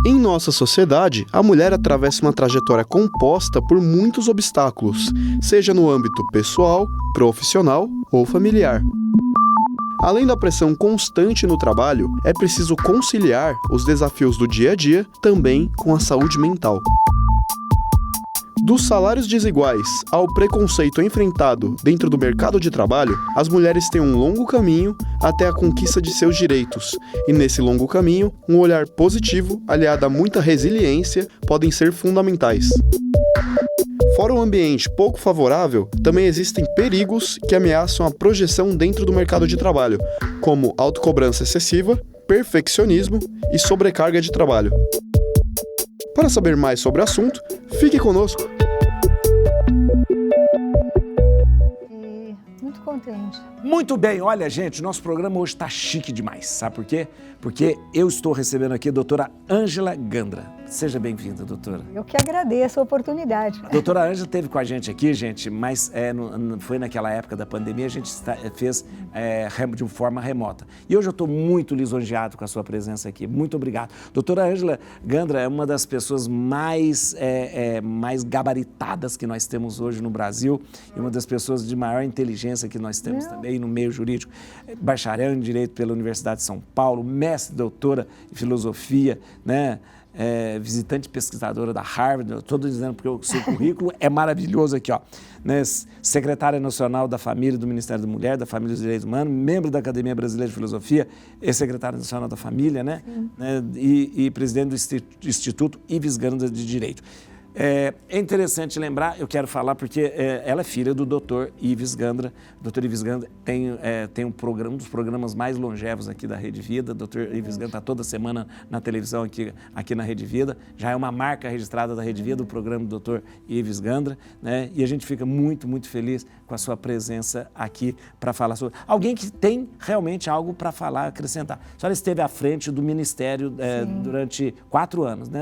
Em nossa sociedade, a mulher atravessa uma trajetória composta por muitos obstáculos, seja no âmbito pessoal, profissional ou familiar. Além da pressão constante no trabalho, é preciso conciliar os desafios do dia a dia também com a saúde mental. Dos salários desiguais ao preconceito enfrentado dentro do mercado de trabalho, as mulheres têm um longo caminho até a conquista de seus direitos. E nesse longo caminho, um olhar positivo, aliado a muita resiliência, podem ser fundamentais. Fora um ambiente pouco favorável, também existem perigos que ameaçam a projeção dentro do mercado de trabalho, como autocobrança excessiva, perfeccionismo e sobrecarga de trabalho. Para saber mais sobre o assunto, fique conosco! Muito contente. Muito bem, olha gente, nosso programa hoje está chique demais, sabe por quê? Porque eu estou recebendo aqui a doutora Ângela Gandra. Seja bem-vinda, doutora. Eu que agradeço a oportunidade. A doutora Ângela esteve com a gente aqui, gente, mas foi naquela época da pandemia, a gente fez de uma forma remota. E hoje eu estou muito lisonjeado com a sua presença aqui. Muito obrigado. Doutora Ângela Gandra é uma das pessoas mais gabaritadas que nós temos hoje no Brasil e uma das pessoas de maior inteligência que nós temos também no meio jurídico. Bacharel em Direito pela Universidade de São Paulo, mestre, doutora em Filosofia, né? Visitante pesquisadora da Harvard, eu estou dizendo porque o seu currículo é maravilhoso aqui, ó, né? Secretária Nacional da Família do Ministério da Mulher, da Família e dos Direitos Humanos, membro da Academia Brasileira de Filosofia, secretária nacional da Família, né? E presidente do Instituto Ives Gandra de Direito. É interessante lembrar, eu quero falar porque ela é filha do Dr. Ives Gandra. O Dr. Ives Gandra tem um dos programas mais longevos aqui da Rede Vida. O Dr. Ives Gandra está toda semana na televisão aqui na Rede Vida. Já é uma marca registrada da Rede Vida, o programa do Dr. Ives Gandra, né? E a gente fica muito, muito feliz com a sua presença aqui para falar sobre... Alguém que tem realmente algo para falar, acrescentar. A senhora esteve à frente do Ministério durante 4 anos, né,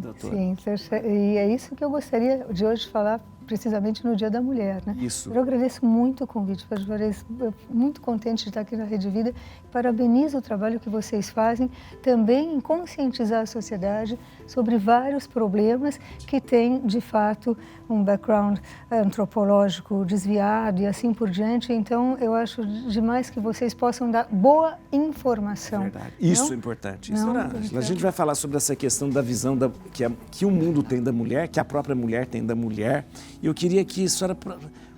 doutora? Sim, e é isso que eu gostaria de hoje falar precisamente no Dia da Mulher, né? Isso. Eu agradeço muito o convite, muito contente de estar aqui na Rede Vida, parabenizo o trabalho que vocês fazem, também em conscientizar a sociedade sobre vários problemas que têm, de fato, um background antropológico desviado e assim por diante. Então, eu acho demais que vocês possam dar boa informação. Verdade. Isso é importante. A gente vai falar sobre essa questão da visão que o mundo tem da mulher, que a própria mulher tem da mulher. E eu queria que a senhora...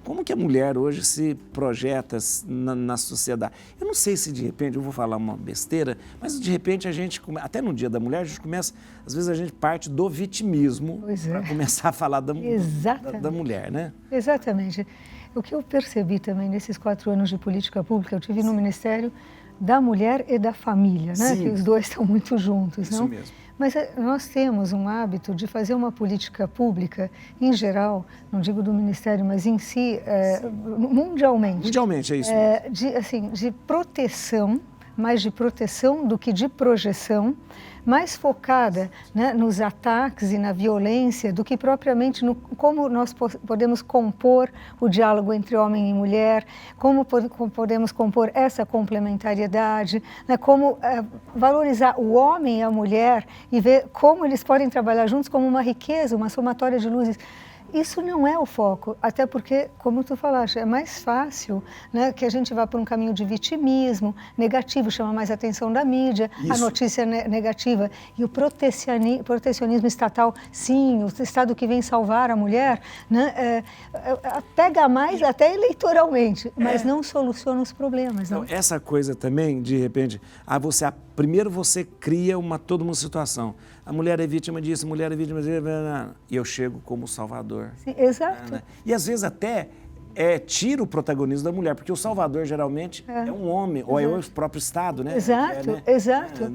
Como que a mulher hoje se projeta na sociedade? Eu não sei se de repente, eu vou falar uma besteira, mas de repente a gente, até no Dia da Mulher, a gente começa, às vezes a gente parte do vitimismo para começar a falar da mulher, né? Exatamente. O que eu percebi também nesses 4 anos de política pública, eu tive no Ministério da Mulher e da Família, né? Que os dois estão muito juntos, não? Isso mesmo. Mas nós temos um hábito de fazer uma política pública, em geral, não digo do Ministério, mas em si, mundialmente. Mundialmente, é isso. De proteção, mais de proteção do que de projeção, mais focada, né, nos ataques e na violência do que propriamente no como nós podemos compor o diálogo entre homem e mulher, como podemos compor essa complementariedade, né, como valorizar o homem e a mulher e ver como eles podem trabalhar juntos como uma riqueza, uma somatória de luzes. Isso não é o foco, até porque, como tu falaste, é mais fácil, né, que a gente vá por um caminho de vitimismo negativo, chama mais a atenção da mídia, a notícia negativa e o protecionismo estatal, sim, o Estado que vem salvar a mulher, né, pega mais até eleitoralmente, mas não soluciona os problemas. Não? Então, essa coisa também, de repente, primeiro você cria toda uma situação. A mulher é vítima disso, a mulher é vítima disso, e eu chego como salvador. Sim, exato. Né? E às vezes até tira o protagonismo da mulher, porque o salvador geralmente é um homem, ou é o próprio Estado, né? Exato, exato.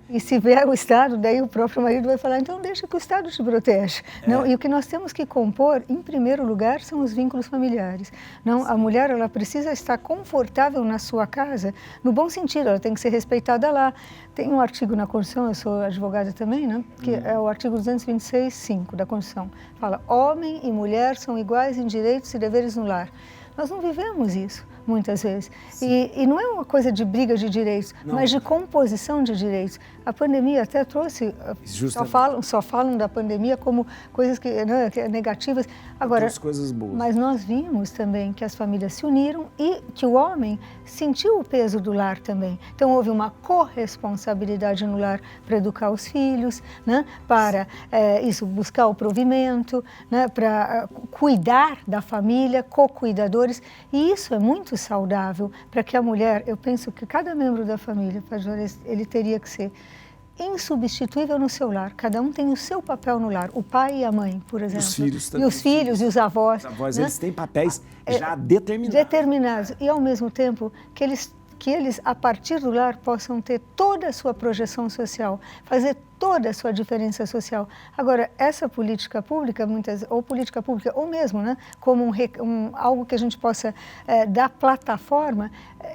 E se vier o Estado, daí o próprio marido vai falar, então deixa que o Estado te protege. Não, e o que nós temos que compor, em primeiro lugar, são os vínculos familiares. Não, a mulher, ela precisa estar confortável na sua casa, no bom sentido, ela tem que ser respeitada lá. Tem um artigo na Constituição, eu sou advogada também, né? Que é o artigo 226.5 da Constituição. Fala, homem e mulher são iguais em direitos e deveres no lar. Nós não vivemos isso. muitas vezes. E não é uma coisa de briga de direitos, mas de composição de direitos. A pandemia até trouxe, só falam da pandemia como coisas negativas. Agora, coisas boas. Mas nós vimos também que as famílias se uniram e que o homem sentiu o peso do lar também. Então houve uma corresponsabilidade no lar para educar os filhos, né? Para buscar o provimento, né? Para cuidar da família, co-cuidadores. E isso é muito saudável para que a mulher, eu penso que cada membro da família, ele teria que ser insubstituível no seu lar. Cada um tem o seu papel no lar. O pai e a mãe, por exemplo. Os filhos também. E os filhos e os avós. Os avós, né? Eles têm papéis já determinados. Determinados. E, ao mesmo tempo, que eles, a partir do lar, possam ter toda a sua projeção social, fazer toda a sua diferença social. Agora, essa política pública, ou mesmo, né, como algo que a gente possa dar plataforma,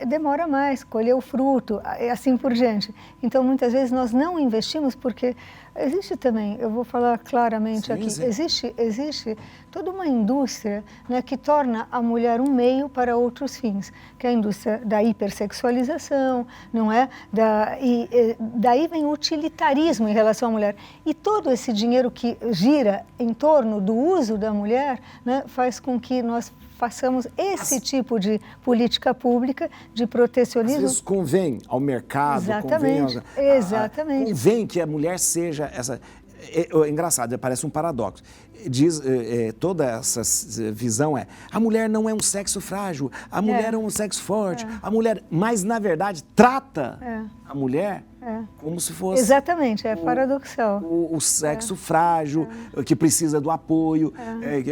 demora mais, colher o fruto, e assim por diante. Então, muitas vezes, nós não investimos porque existe também, eu vou falar claramente aqui, existe toda uma indústria, né, que torna a mulher um meio para outros fins, que é a indústria da hipersexualização, não é? Daí vem o utilitarismo em relação à mulher. E todo esse dinheiro que gira em torno do uso da mulher, né, faz com que nós façamos esse tipo de política pública de protecionismo. Às vezes convém ao mercado, exatamente, convém que a mulher seja essa... É engraçado, parece um paradoxo. Toda essa visão a mulher não é um sexo frágil, a mulher é um sexo forte, a mulher, mas na verdade trata a mulher como se fosse... Exatamente, é paradoxal. O sexo frágil, que precisa do apoio.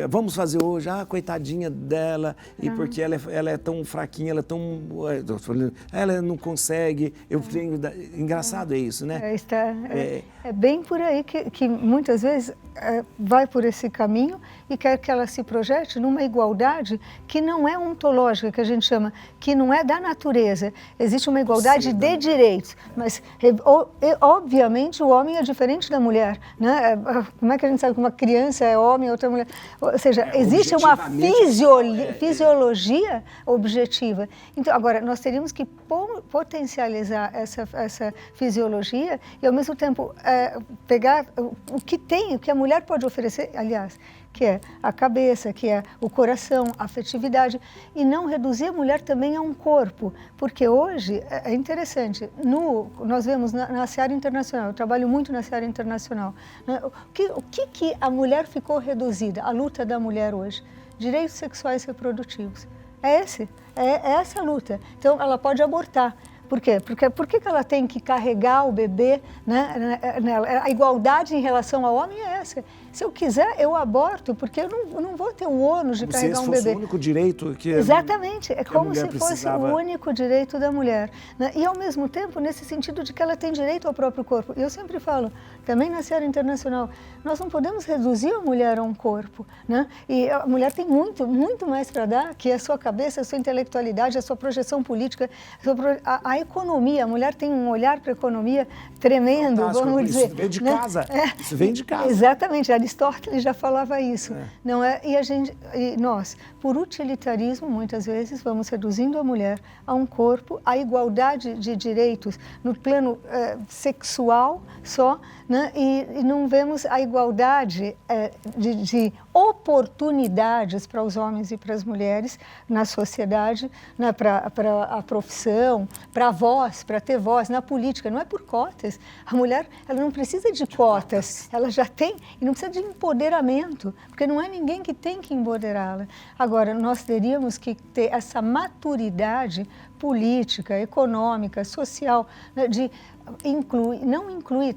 Vamos fazer hoje, coitadinha dela, e porque ela é tão fraquinha, ela não consegue. Engraçado é isso, né? É bem por aí que muitas vezes vai por esse caminho e quer que ela se projete numa igualdade que não é ontológica, que a gente chama, que não é da natureza. Existe uma igualdade de direitos, mas obviamente o homem é diferente da mulher, né? Como é que a gente sabe que uma criança é homem e outra mulher? Ou seja, existe uma fisiologia objetiva. Então, agora, nós teríamos que potencializar essa fisiologia e, ao mesmo tempo, pegar o que a mulher pode oferecer, aliás, que é a cabeça, que é o coração, a afetividade, e não reduzir a mulher também a um corpo, porque hoje é interessante, nós vemos na seara internacional, eu trabalho muito na seara internacional, né? O que a mulher ficou reduzida, a luta da mulher hoje? Direitos sexuais reprodutivos. É essa a luta. Então, ela pode abortar. Por quê? Porque por que ela tem que carregar o bebê, né, nela? A igualdade em relação ao homem é essa. Se eu quiser, eu aborto, porque eu não vou ter o ônus de carregar um bebê. Como se fosse o único direito que exatamente, é como se fosse o único direito da mulher, né? E, ao mesmo tempo, nesse sentido de que ela tem direito ao próprio corpo. E eu sempre falo, também na seara internacional, nós não podemos reduzir a mulher a um corpo, né? E a mulher tem muito, muito mais para dar, que a sua cabeça, a sua intelectualidade, a sua projeção política, a economia. A mulher tem um olhar para a economia tremendo, vamos dizer. Isso vem de casa. Isso vem de casa. Exatamente. Aristóteles já falava isso, não é? E nós, por utilitarismo, muitas vezes, vamos reduzindo a mulher a um corpo, a igualdade de direitos no plano sexual só, né? E não vemos a igualdade de oportunidades para os homens e para as mulheres na sociedade, né? Para a profissão, para a voz, para ter voz na política. Não é por cotas. A mulher, ela não precisa de cotas, ela já tem, e não precisa de empoderamento, porque não é ninguém que tem que empoderá-la. Agora, nós teríamos que ter essa maturidade política, econômica, social, né, de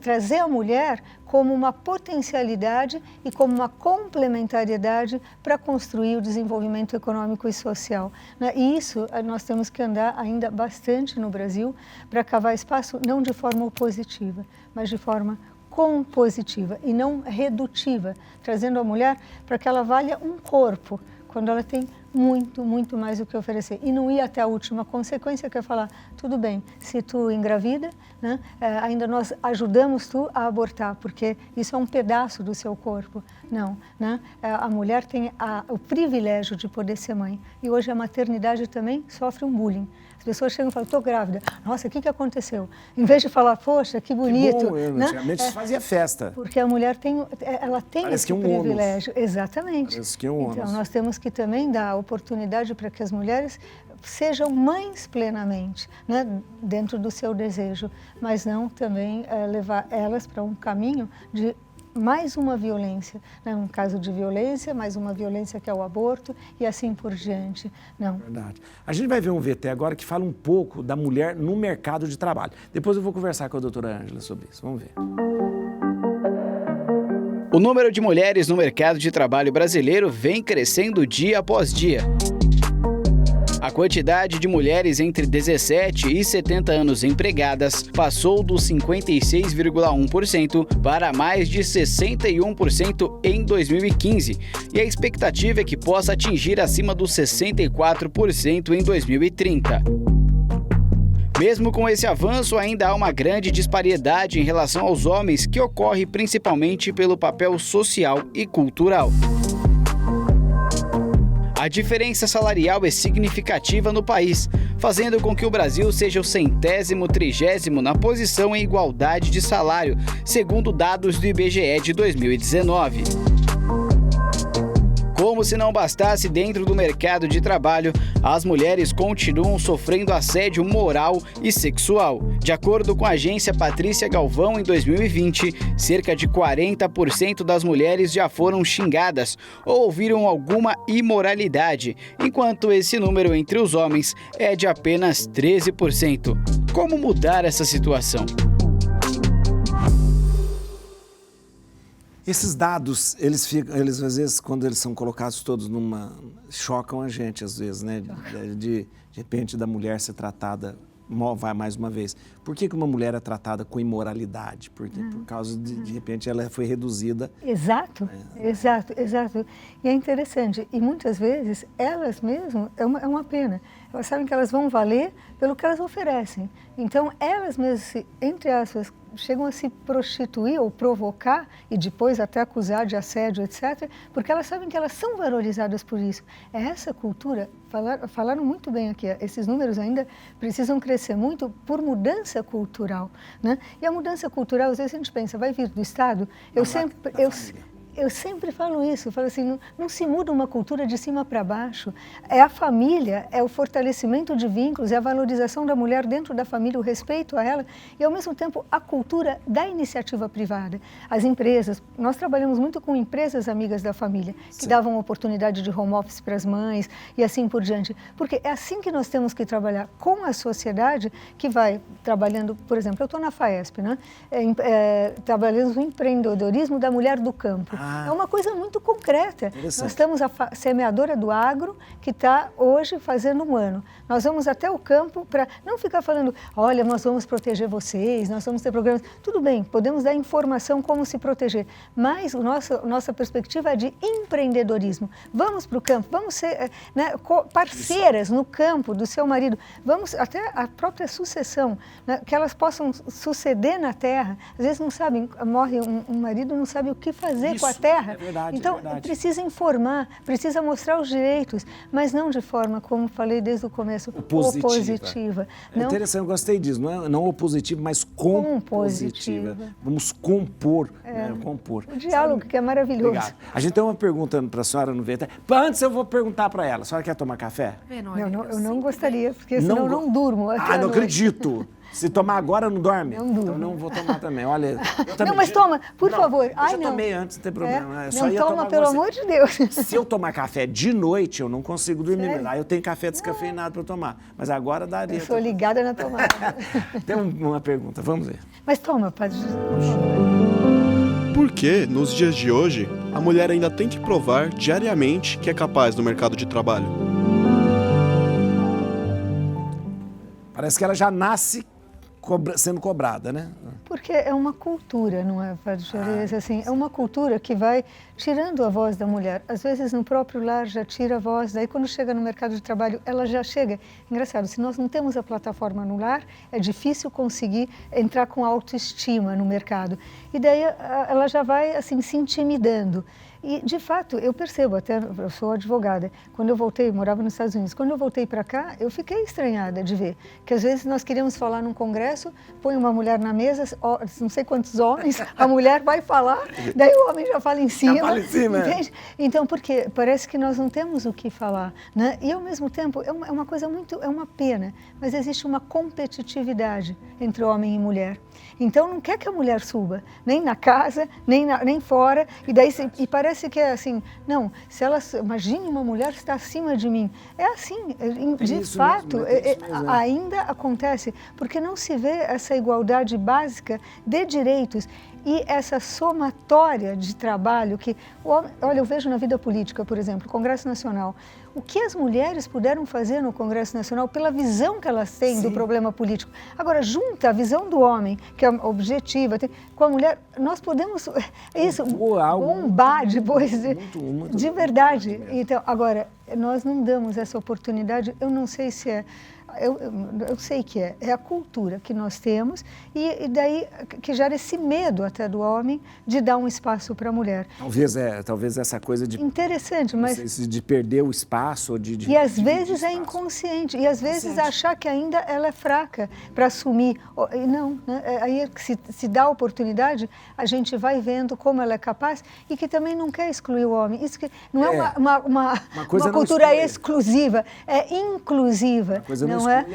trazer a mulher como uma potencialidade e como uma complementariedade para construir o desenvolvimento econômico e social, né? E isso nós temos que andar ainda bastante no Brasil para cavar espaço não de forma opositiva, mas de forma compositiva e não redutiva, trazendo a mulher para que ela valha um corpo, quando ela tem muito, muito mais o que oferecer. E não ir até a última consequência, que é falar, tudo bem, se tu engravida, né, ainda nós ajudamos tu a abortar, porque isso é um pedaço do seu corpo. Não, né? A mulher tem o privilégio de poder ser mãe. E hoje a maternidade também sofre um bullying. As pessoas chegam e falam, estou grávida. Nossa, o que aconteceu? Em vez de falar, poxa, que bonito. Que bom, né? Antigamente se fazia festa. Porque a mulher tem, ela tem Parece esse que é um privilégio. ônus. Exatamente. Parece que é um então, ônus. nós temos que também dar a oportunidade para que as mulheres sejam mães plenamente, né? Dentro do seu desejo, mas não também levar elas para um caminho de mais uma violência, né? Um caso de violência, mais uma violência que é o aborto e assim por diante. Não. Verdade. A gente vai ver um VT agora que fala um pouco da mulher no mercado de trabalho. Depois eu vou conversar com a doutora Ângela sobre isso. Vamos ver. O número de mulheres no mercado de trabalho brasileiro vem crescendo dia após dia. A quantidade de mulheres entre 17 e 70 anos empregadas passou dos 56,1% para mais de 61% em 2015, e a expectativa é que possa atingir acima dos 64% em 2030. Mesmo com esse avanço, ainda há uma grande disparidade em relação aos homens, que ocorre principalmente pelo papel social e cultural. A diferença salarial é significativa no país, fazendo com que o Brasil seja o 130º na posição em igualdade de salário, segundo dados do IBGE de 2019. Como se não bastasse, dentro do mercado de trabalho, as mulheres continuam sofrendo assédio moral e sexual. De acordo com a agência Patrícia Galvão, em 2020, cerca de 40% das mulheres já foram xingadas ou ouviram alguma imoralidade, enquanto esse número entre os homens é de apenas 13%. Como mudar essa situação? Esses dados, eles às vezes, quando eles são colocados todos chocam a gente, às vezes, né? De repente, da mulher ser tratada, vai mais uma vez. Por que uma mulher é tratada com imoralidade? Porque, por causa de repente, ela foi reduzida. Exato, exato. E é interessante, e muitas vezes, elas mesmas, é uma pena, elas sabem que elas vão valer pelo que elas oferecem. Então, elas mesmas, entre aspas, chegam a se prostituir ou provocar e depois até acusar de assédio, etc., porque elas sabem que elas são valorizadas por isso. É essa cultura, falaram muito bem aqui, esses números ainda precisam crescer muito por mudança cultural, né? E a mudança cultural, às vezes a gente pensa, vai vir do Estado? Eu sempre falo isso, eu falo assim, não se muda uma cultura de cima para baixo. É a família, é o fortalecimento de vínculos, é a valorização da mulher dentro da família, o respeito a ela e, ao mesmo tempo, a cultura da iniciativa privada. As empresas, nós trabalhamos muito com empresas amigas da família, que davam oportunidade de home office para as mães e assim por diante. Porque é assim que nós temos que trabalhar com a sociedade que vai trabalhando, por exemplo, eu estou na FAESP, né? Trabalhando no empreendedorismo da mulher do campo. É uma coisa muito concreta. Nós estamos a semeadora do agro, que está hoje fazendo um ano. Nós vamos até o campo para não ficar falando, olha, nós vamos proteger vocês, nós vamos ter programas. Tudo bem, podemos dar informação como se proteger, mas nossa perspectiva é de empreendedorismo. Vamos para o campo, vamos ser parceiras no campo do seu marido, vamos até a própria sucessão, né, que elas possam suceder na terra. Às vezes não sabem, morre um marido, não sabe o que fazer com a terra. É verdade, então, precisa informar, precisa mostrar os direitos, mas não de forma, como falei desde o começo, opositiva. É interessante, eu gostei disso, não opositiva, mas compositiva. Vamos compor, compor. O diálogo, que é maravilhoso. Obrigado. A gente tem uma pergunta para a senhora no VT. Antes eu vou perguntar para ela, a senhora quer tomar café? Eu não gostaria, porque senão eu não durmo. Não acredito. Se tomar agora, não dorme? Não durmo. Então não vou tomar também. Olha, não, mas toma, por favor. Eu já tomei antes, não tem problema. Não toma, pelo amor de Deus. Se eu tomar café de noite, eu não consigo dormir. Aí eu tenho café descafeinado para tomar. Mas agora daria. Eu sou ligada na tomada. Tem uma pergunta, vamos ver. Mas toma, padre. Por que, nos dias de hoje, a mulher ainda tem que provar diariamente que é capaz no mercado de trabalho? Parece que ela já nasce sendo cobrada, né? Porque é uma cultura, não é, Padre Juarez? Assim, é uma cultura que vai tirando a voz da mulher. Às vezes no próprio lar já tira a voz, daí quando chega no mercado de trabalho ela já chega. Engraçado, se nós não temos a plataforma no lar, é difícil conseguir entrar com autoestima no mercado. E daí ela já vai assim se intimidando. E, de fato, eu percebo, até eu sou advogada, quando eu voltei, morava nos Estados Unidos, quando eu voltei para cá, eu fiquei estranhada de ver que às vezes nós queríamos falar num congresso, põe uma mulher na mesa, não sei quantos homens, a mulher vai falar, daí o homem já fala em cima. Já fala em cima, entende? Então, porque parece que nós não temos o que falar, né? E, ao mesmo tempo, é uma coisa muito, é uma pena, mas existe uma competitividade entre homem e mulher. Então, não quer que a mulher suba, nem na casa, nem fora, e parece que é assim, não, se ela, imagine uma mulher que está acima de mim. É assim, de fato, ainda acontece, porque não se vê essa igualdade básica de direitos e essa somatória de trabalho que, olha, eu vejo na vida política, por exemplo, o Congresso Nacional, o que as mulheres puderam fazer no Congresso Nacional pela visão que elas têm do problema político. Agora, junta a visão do homem, que é objetiva, com a mulher, nós podemos, bombar depois, de verdade. Então, agora, nós não damos essa oportunidade, eu não sei se é, eu sei que é a cultura que nós temos e daí que gera esse medo até do homem de dar um espaço para a mulher. Talvez essa coisa de... Interessante, mas... De perder o espaço. E às vezes é inconsciente, e às vezes achar que ainda ela é fraca para assumir. E não, né? Aí se dá a oportunidade, a gente vai vendo como ela é capaz e que também não quer excluir o homem. Isso que não é uma cultura exclusiva, é inclusiva. Não é?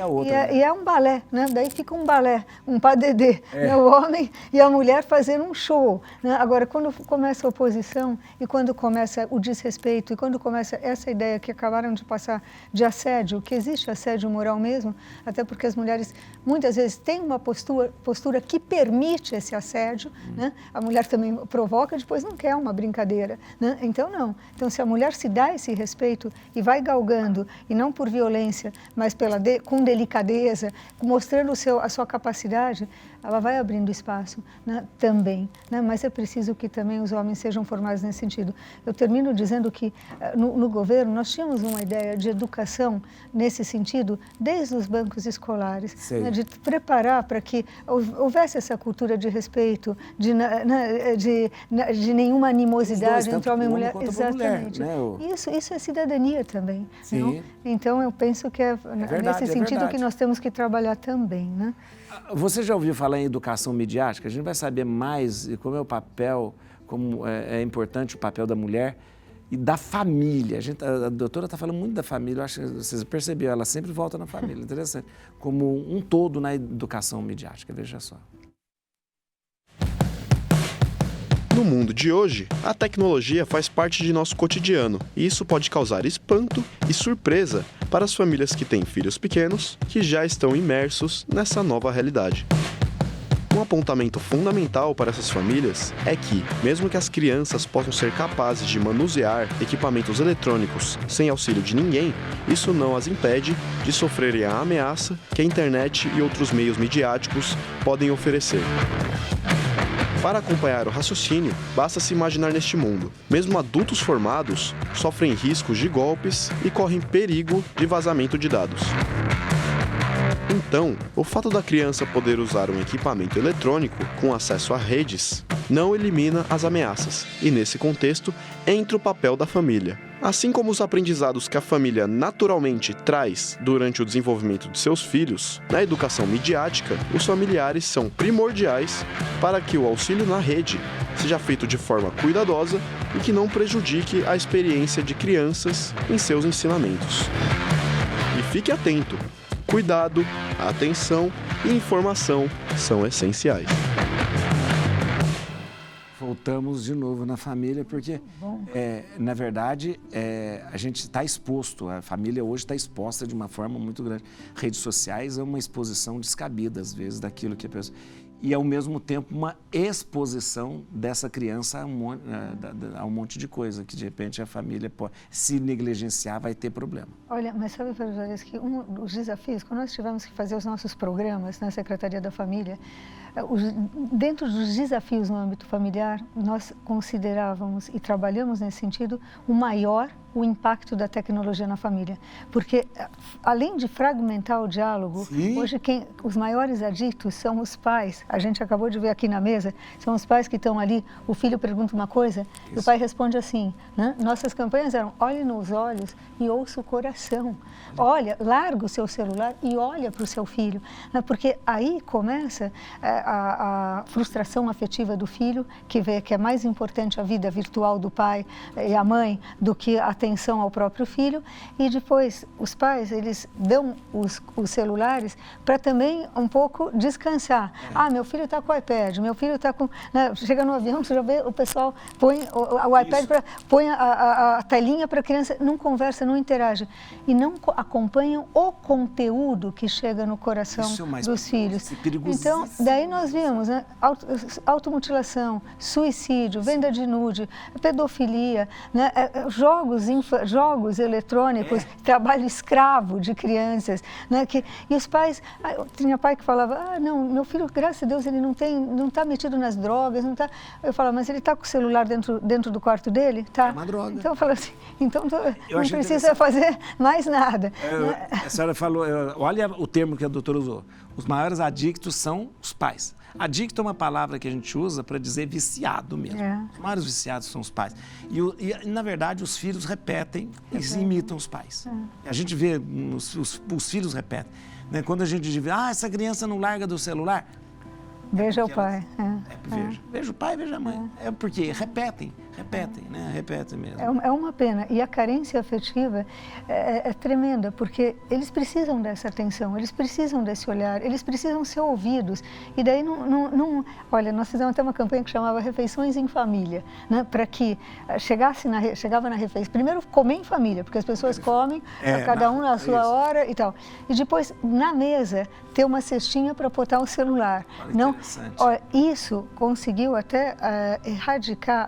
E é um balé, né? Daí fica um balé, um padedê, né? O homem e a mulher fazendo um show, né? Agora, quando começa a oposição e quando começa o desrespeito e quando começa essa ideia que acabaram de passar de assédio, que existe assédio moral mesmo, até porque as mulheres muitas vezes têm uma postura que permite esse assédio, né? A mulher também provoca, depois não quer uma brincadeira, né? Então não. Então se a mulher se dá esse respeito e vai galgando, e não por violência, mas com delicadeza, mostrando a sua capacidade, ela vai abrindo espaço, né, também, né, mas é preciso que também os homens sejam formados nesse sentido. Eu termino dizendo que no governo nós tínhamos uma ideia de educação nesse sentido desde os bancos escolares, né, de preparar para que houvesse essa cultura de respeito, de nenhuma animosidade entre homem e mulher. Exatamente. Mulher, né? Isso é cidadania também. Sim. Não? Então eu penso que é nesse sentido que nós temos que trabalhar também, né? Você já ouviu falar em educação midiática? A gente vai saber mais como é o papel, como é importante o papel da mulher e da família. A doutora está falando muito da família, eu acho que vocês perceberam, ela sempre volta na família, interessante, como um todo na educação midiática, veja só. No mundo de hoje, a tecnologia faz parte de nosso cotidiano e isso pode causar espanto e surpresa para as famílias que têm filhos pequenos que já estão imersos nessa nova realidade. Um apontamento fundamental para essas famílias é que, mesmo que as crianças possam ser capazes de manusear equipamentos eletrônicos sem auxílio de ninguém, isso não as impede de sofrerem a ameaça que a internet e outros meios midiáticos podem oferecer. Para acompanhar o raciocínio, basta se imaginar neste mundo. Mesmo adultos formados sofrem riscos de golpes e correm perigo de vazamento de dados. Então, o fato da criança poder usar um equipamento eletrônico com acesso a redes não elimina as ameaças, e nesse contexto entra o papel da família. Assim como os aprendizados que a família naturalmente traz durante o desenvolvimento de seus filhos, na educação midiática, os familiares são primordiais para que o auxílio na rede seja feito de forma cuidadosa e que não prejudique a experiência de crianças em seus ensinamentos. E fique atento! Cuidado, atenção e informação são essenciais. Voltamos de novo na família, porque, na verdade, a gente está exposto, a família hoje está exposta de uma forma muito grande. Redes sociais é uma exposição descabida, às vezes, daquilo que a pessoa... e, ao mesmo tempo, uma exposição dessa criança a um monte de coisa, que, de repente, a família, pode, se negligenciar, vai ter problema. Olha, mas sabe, professor, que um dos desafios, quando nós tivemos que fazer os nossos programas na Secretaria da Família, dentro dos desafios no âmbito familiar, nós considerávamos e trabalhamos nesse sentido o impacto da tecnologia na família. Porque, além de fragmentar o diálogo, hoje os maiores aditos são os pais. A gente acabou de ver aqui na mesa, são os pais que estão ali, o filho pergunta uma coisa e o pai responde assim, né? Nossas campanhas eram, olhe nos olhos e ouça o coração. Olha, larga o seu celular e olha para o seu filho. Né? Porque aí começa a frustração afetiva do filho, que vê que é mais importante a vida virtual do pai e a mãe do que a atenção ao próprio filho, e depois os pais, eles dão os celulares para também um pouco descansar. Ah, meu filho está com o iPad, meu filho está com... Né, chega no avião, você já vê o pessoal põe o iPad, põe a telinha para a criança, não conversa, não interage, e não acompanham o conteúdo que chega no coração dos filhos. Então, daí nós vimos, né, automutilação, suicídio, venda de nude, pedofilia, né, jogos eletrônicos, trabalho escravo de crianças, né, e os pais, tinha pai que falava, não, meu filho, graças a Deus, ele não está metido nas drogas, não tá. Eu falava, mas ele está com o celular dentro do quarto dele? Tá. É uma droga. Então eu falo assim, então não precisa fazer mais nada. A senhora falou, olha o termo que a doutora usou, os maiores adictos são os pais. Adicto é uma palavra que a gente usa para dizer viciado mesmo. Os maiores viciados são os pais. E, na verdade, os filhos repetem e imitam os pais. A gente vê, os filhos repetem. Né? Quando a gente diz, essa criança não larga do celular. Veja o pai. Veja o pai, veja a mãe. É porque repetem, né? Repetem mesmo. É uma pena. E a carência afetiva é tremenda, porque eles precisam dessa atenção, eles precisam desse olhar, eles precisam ser ouvidos. E daí Olha, nós fizemos até uma campanha que chamava Refeições em Família, né? Para que chegava na refeição. Primeiro, comer em família, porque as pessoas comem, cada um na sua hora e tal. E depois, na mesa, ter uma cestinha para botar o celular. Olha, isso conseguiu até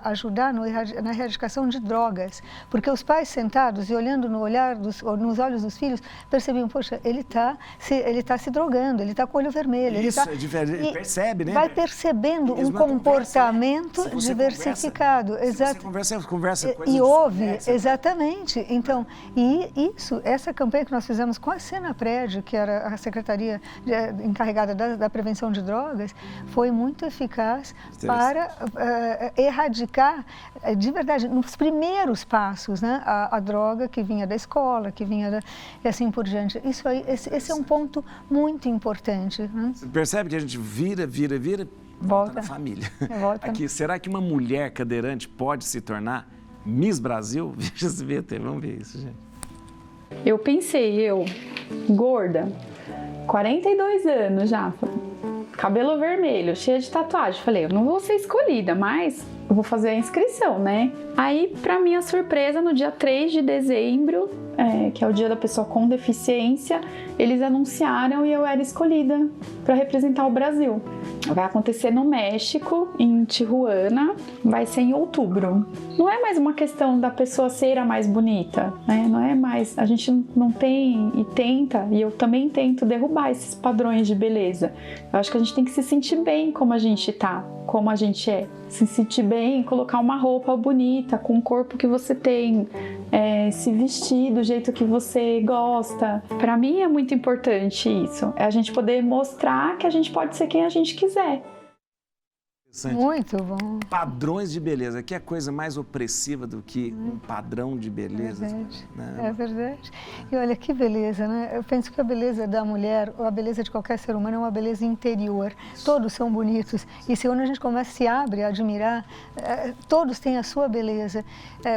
ajudar na erradicação de drogas, porque os pais sentados e olhando nos olhos dos filhos, percebiam, poxa, ele está se drogando, ele está com o olho vermelho. Isso, ele percebe, né? Vai percebendo um comportamento diversificado. Exato. Você conversa coisas e ouve, exatamente. Então, essa campanha que nós fizemos com a Senapred, que era a secretaria encarregada da prevenção de drogas, foi muito eficaz para erradicar, de verdade, nos primeiros passos, né, a droga que vinha da escola, e assim por diante. Isso aí, esse é um ponto muito importante. Né? Você percebe que a gente vira, volta na família. Aqui, será que uma mulher cadeirante pode se tornar Miss Brasil? Veja esse VT, vamos ver isso, gente. Eu pensei, gorda, 42 anos já, cabelo vermelho, cheia de tatuagem. Falei, eu não vou ser escolhida, mas eu vou fazer a inscrição, né? Aí, pra minha surpresa, no dia 3 de dezembro, que é o dia da pessoa com deficiência, eles anunciaram e eu era escolhida para representar o Brasil. Vai acontecer no México, em Tijuana, vai ser em outubro. Não é mais uma questão da pessoa ser a mais bonita, né? Não é mais, a gente não tem e eu também tento derrubar esses padrões de beleza. Eu acho que a gente tem que se sentir bem como a gente tá, como a gente é. Se sentir bem, colocar uma roupa bonita, com o corpo que você tem, se vestir do jeito que você gosta. Para mim é muito importante isso, é a gente poder mostrar que a gente pode ser quem a gente quiser. Muito bom. Padrões de beleza, que é coisa mais opressiva do que um padrão de beleza. É verdade. E olha que beleza, né? Eu penso que a beleza da mulher, ou a beleza de qualquer ser humano, é uma beleza interior. Todos são bonitos. E se quando a gente se abre a admirar, todos têm a sua beleza.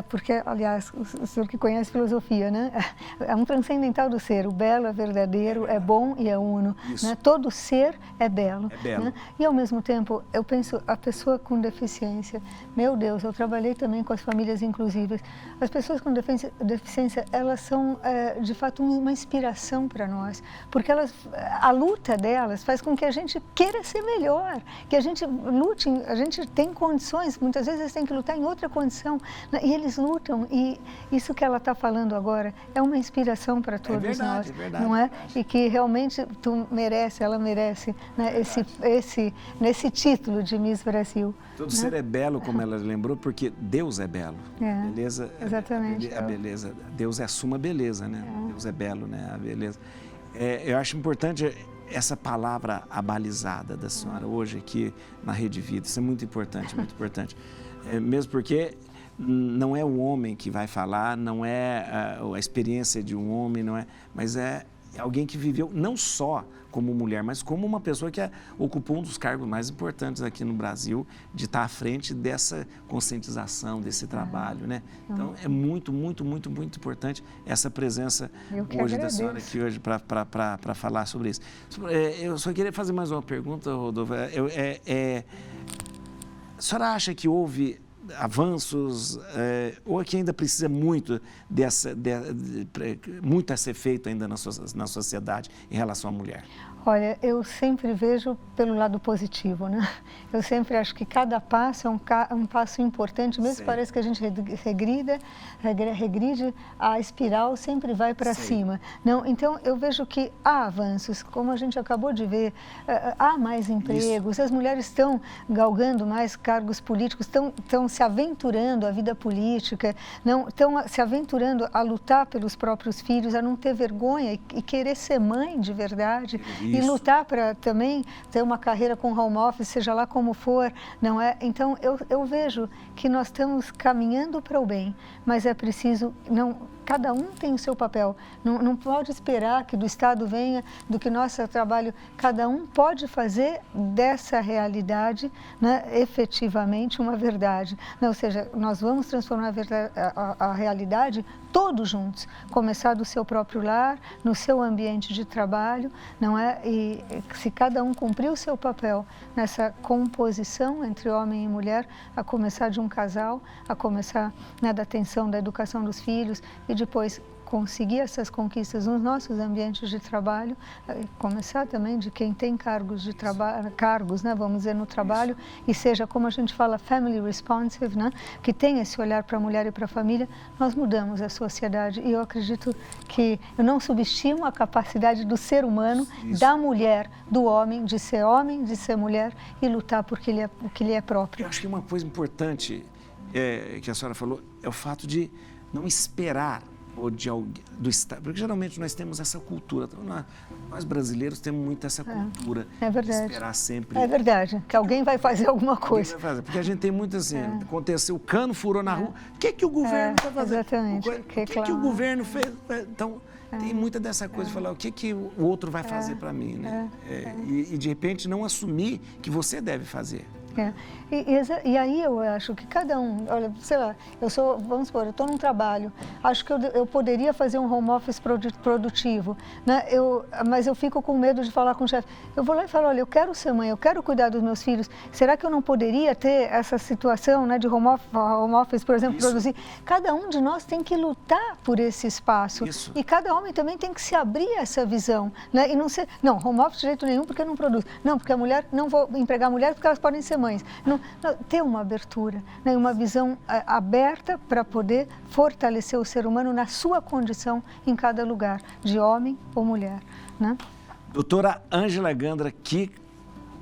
Porque, aliás, o senhor que conhece filosofia, né? É um transcendental do ser. O belo é verdadeiro, é bom e é uno. Né? Todo ser é belo. Né? E, ao mesmo tempo, eu penso, a pessoa com deficiência, meu Deus, eu trabalhei também com as famílias inclusivas. As pessoas com deficiência, elas são, de fato, uma inspiração para nós, porque a luta delas faz com que a gente queira ser melhor, que a gente lute, a gente tem condições, muitas vezes eles têm que lutar em outra condição, né? E eles lutam, e isso que ela está falando agora é uma inspiração para todos nós, não é? E que realmente ela merece, né, nesse título de Miss Brasil. Todo né? ser é belo, como ela lembrou, porque Deus é belo. Beleza, exatamente. A beleza, Deus é a suma beleza, né? Deus é belo, né? A beleza. Eu acho importante essa palavra abalizada da senhora hoje aqui na Rede Vida. Isso é muito importante, muito importante. Mesmo porque não é o homem que vai falar, não é a experiência de um homem, não é, mas é alguém que viveu não só como mulher, mas como uma pessoa que ocupou um dos cargos mais importantes aqui no Brasil, de estar à frente dessa conscientização, desse trabalho, né? Então, é muito, muito, muito, muito importante essa presença hoje da senhora aqui hoje para falar sobre isso. Eu só queria fazer mais uma pergunta, Rodolfo. A senhora acha que houve avanços, ou que ainda precisa muito muito a ser feito ainda na sociedade em relação à mulher? Olha, eu sempre vejo pelo lado positivo, né? Eu sempre acho que cada passo é um passo importante, mesmo que pareça que a gente regride, a espiral sempre vai para cima. Não, então, eu vejo que há avanços, como a gente acabou de ver, há mais empregos, as mulheres estão galgando mais cargos políticos, estão se aventurando à vida política, estão se aventurando a lutar pelos próprios filhos, a não ter vergonha e querer ser mãe de verdade. E lutar para também ter uma carreira com home office, seja lá como for, não é? Então, eu vejo que nós estamos caminhando para o bem, mas é preciso, cada um tem o seu papel, não pode esperar que do Estado venha, do que nosso trabalho, cada um pode fazer dessa realidade, né, efetivamente uma verdade. Ou seja, nós vamos transformar a realidade todos juntos, começar do seu próprio lar, no seu ambiente de trabalho, não é? E se cada um cumprir o seu papel nessa composição entre homem e mulher, a começar de um casal, a começar, né, da atenção, da educação dos filhos e depois conseguir essas conquistas nos nossos ambientes de trabalho, começar também de quem tem cargos de trabalho, né, vamos dizer, no trabalho, e seja, como a gente fala, family responsive, né, que tem esse olhar para a mulher e para a família, nós mudamos a sociedade. E eu acredito que eu não subestimo a capacidade do ser humano, da mulher, do homem, de ser mulher e lutar por o que lhe é próprio. Eu acho que uma coisa importante que a senhora falou é o fato de não esperar ou do Estado, porque geralmente nós temos essa cultura, nós brasileiros temos muito essa cultura de esperar sempre. É verdade, que alguém vai fazer alguma coisa. Porque a gente tem muito assim, aconteceu, o cano furou na rua, o que o governo está fazendo? Exatamente. O que o governo fez? Então, tem muita dessa coisa de falar o que o outro vai fazer para mim, né? E de repente não assumir que você deve fazer. E aí eu acho que cada um, olha, sei lá, vamos supor, eu estou num trabalho, acho que eu poderia fazer um home office produtivo, né? Mas eu fico com medo de falar com o chefe. Eu vou lá e falo, olha, eu quero ser mãe, eu quero cuidar dos meus filhos, será que eu não poderia ter essa situação, né, de home office, por exemplo, produzir? Cada um de nós tem que lutar por esse espaço. E cada homem também tem que se abrir a essa visão, né? E não ser, home office de jeito nenhum porque não produz. Não, porque a mulher, não vou empregar mulheres porque elas podem ser mães. Ter uma abertura, né, uma visão aberta para poder fortalecer o ser humano na sua condição em cada lugar, de homem ou mulher, né? Doutora Ângela Gandra, que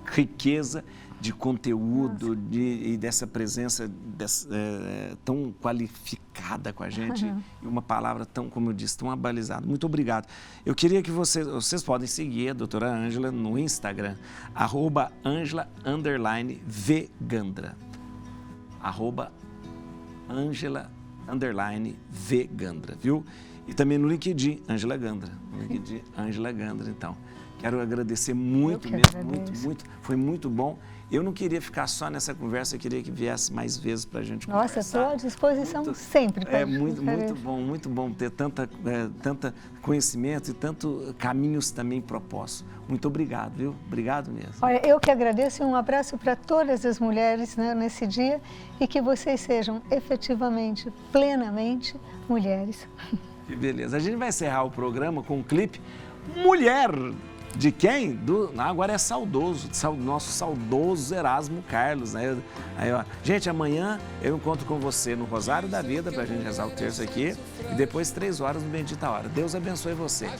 riqueza de conteúdo e dessa presença tão qualificada com a gente e uma palavra tão, como eu disse, tão abalizada. Muito obrigado. Eu queria que vocês podem seguir a doutora Ângela no Instagram, @Ângela_Vgandra. @Ângela_Vgandra, viu? E também no LinkedIn, Ângela Gandra. No LinkedIn, Ângela Gandra, então. Quero agradecer muito Eu que mesmo, agradeço. muito. Foi muito bom. Eu não queria ficar só nessa conversa, eu queria que viesse mais vezes para a gente Nossa, conversar. estou à disposição Muito- sempre. É para muito bom ter tanta conhecimento e tanto caminhos também propostos. Muito obrigado, viu? Obrigado mesmo. Olha, eu que agradeço e um abraço para todas as mulheres, né, nesse dia e que vocês sejam efetivamente, plenamente mulheres. Que beleza. A gente vai encerrar o programa com um clipe Mulher. De quem? Agora é saudoso, nosso saudoso Erasmo Carlos, né? Aí, ó, gente, amanhã eu encontro com você no Rosário da Vida, para a gente rezar o terço aqui, e depois 3 horas no Bendita Hora. Deus abençoe você.